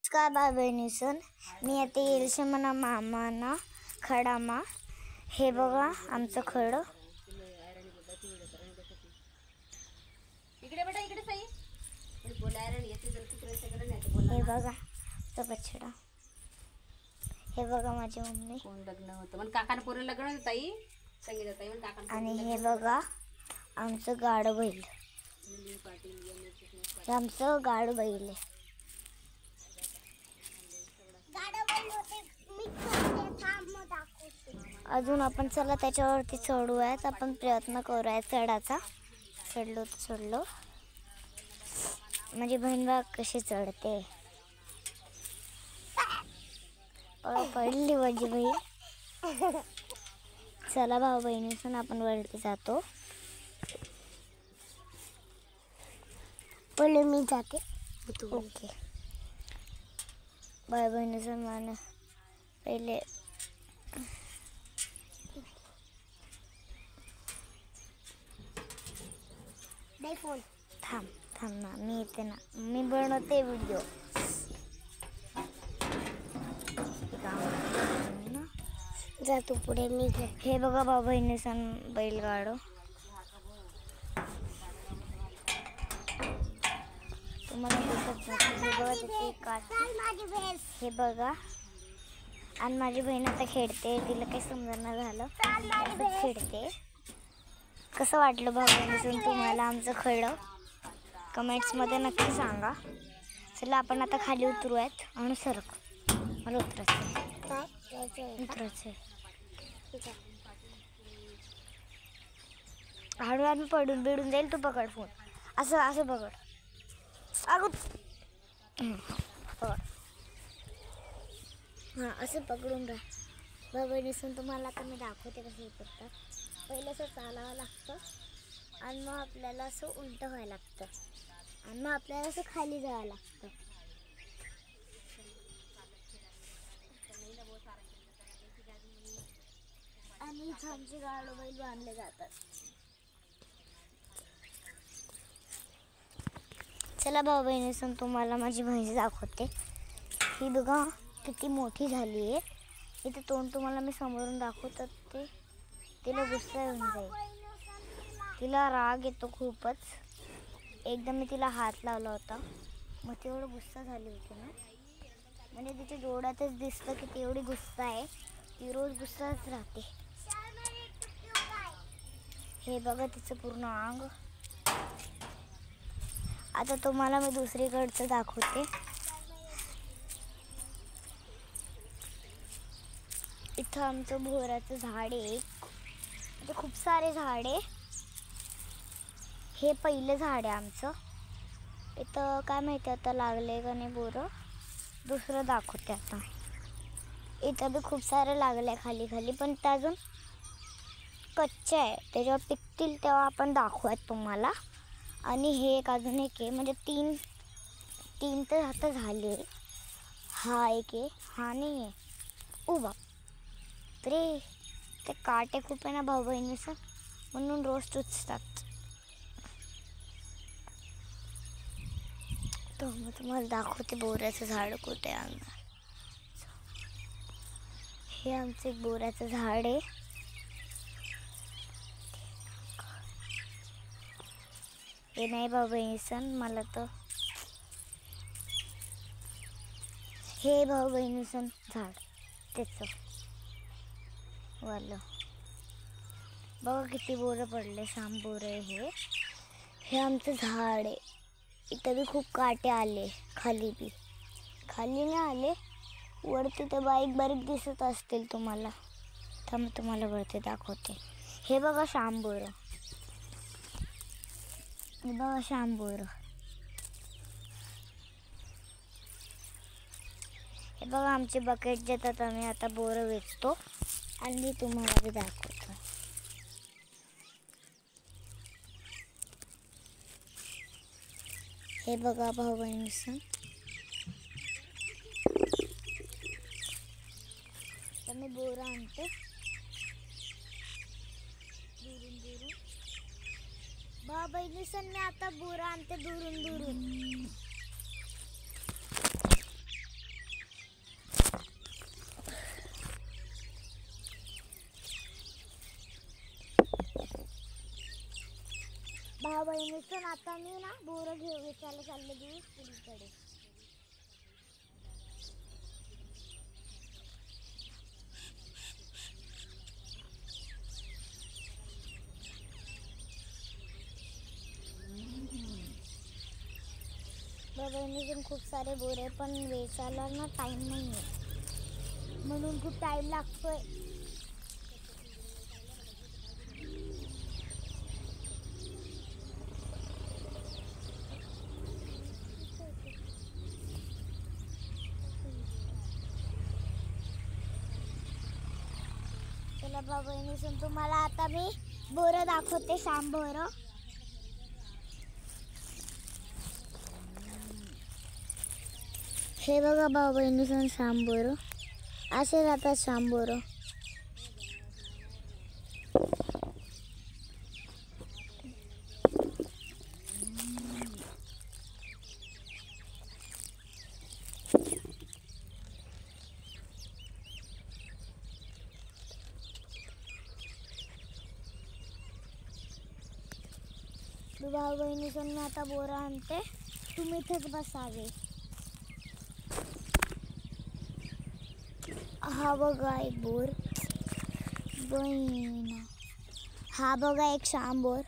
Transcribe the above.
नमस्कार भाई बहिणीसन, मी आता येईल म्हणा मामाना खडामा. हे बघा आमचं खडं. हे बघा तो बछडा. हे बघा माझी मम्मी. कोण लग्न होतं पण काकाने पूर्ण लग्न होतं ताई, संगीता ताई पण काकाने. आणि हे बघा आमचं गाड बैल. हे आमचं गाड बैल आहे. अजून आपण चला त्याच्यावरती चढूयात. आपण प्रयत्न करूया चढायचा. चढलो माझी बहीण बघ कशी चढते. पडली माझी बहीण. चला भाऊ बहिणीसून आपण वरती जातो. पहिले मी जाते. ओके भाई बहिणीसून मान पहिले फोन थांब ना, मी येते ना, मी बनवते व्हिडिओ. जा तू पुढे. मी हे बघा भाऊ बहिणीसन बैलगाडो. तुम्हाला दिसत नाही. हे बघा त्याची काठी. हे बघा आणि माझी बहीण आता खेळते. तिला काही समजणं झालं खेळते. कसं वाटलं भाऊ बहिणीसून तुम्हाला आमचं खडं? कमेंट्समध्ये नक्की सांगा. चला आपण आता खाली उतरूयात. आणि सरक मला उतरायचं. हळूहळू पडून बिडून जाईल. तू पकड फोन. असं पकड. पकड. हां असं पकडून राहा. भाऊ बहिणीसून तुम्हाला आता मी दाखवते कसं उतरतात. पहिलं असं चालावं लागतं आणि मग आपल्याला असं उलटं व्हायला लागतं आणि मग आपल्याला असं खाली जावं लागतं. आणि छानचे गाडो बैल बांधले जातात. चला भाऊ बहिणीसून तुम्हाला माझी म्हैस दाखवते. ही बघा किती मोठी झाली आहे. इथे तोंड तुम्हाला मी समोरून दाखवतो. तिला गुस्सा येऊन जाईल. तिला राग येतो खूपच. एकदा मी तिला हात लावला होता मग ती एवढं गुस्सा झाली होती ना. म्हणजे तिच्या डोळ्यातच दिसतं की ती एवढी गुस्सा आहे. ती रोज गुस्साच राहते. हे बघा तिचं पूर्ण अंग. आता तुम्हाला मी दुसरीकडचं दाखवते. इथं आमचं बोराचं झाड आहे. इथे खूप सारे झाड आहे. हे पहिलं झाड आहे आमचं. इथं काय माहिती आता लागले का नाही बोरं. दुसरं दाखवते आता. इथं बी खूप सारे लागले खाली पण त्या अजून कच्चे आहे. त्याच्यावर पिकतील तेव्हा आपण दाखवूयात तुम्हाला. आणि हे एक अजून एक आहे. म्हणजे तीन तर आता झाले. हा एक आहे. हा नाही आहे. उभा रे ते काटे खूप आहे ना भाऊ बहिणीचं, म्हणून रोज टुचतात. तर मग तुम्हाला दाखवते बोऱ्याचं झाड कुठे आणणार. हे आमचं एक बोऱ्याचं झाड आहे. हे नाही भाऊ बहिणीसन मला तर हे भाऊ बहिणीसन झाड त्याचं वालं. बघा किती बोरं पडले. 6 बोरं आहे हे आमचं झाड आहे. इथं बी खूप काटे आले. खाली नाही आले. वरती तर बारीक दिसत असतील तुम्हाला. तर मग तुम्हाला वरती दाखवते. हे बघा शांबोरं. हे बघा आमचे बकेट देतात. आम्ही आता बोरं वेचतो आणि तुम्हाला बी दाखवतो. हे बघा भाऊ बहिणीचं. तर मी बोरं आणते दुरून. भाऊ बहिणीचं मी आता बोरं आणते दुरून. बहिणीचं आता मी ना बोरं विचारलं चालले गेली स्कूलकडे. बहिणीतून खूप सारे बोरे पण वेचायला ना टाईम नाही आहे, म्हणून खूप टाईम लागतोय. चला बहिणीतून तुम्हाला आता मी बोरं दाखवते, श्याम बोरं. हे बघा भाऊ बहिणीचं श्याम बोरं, असे जातात श्याम बोरं. भाऊ बहिणीचं मी आता बोरं आणते, तुम्ही इथेच बसावे. हा बघा एक बोर बहीण, हा बघा एक श्याम बोर.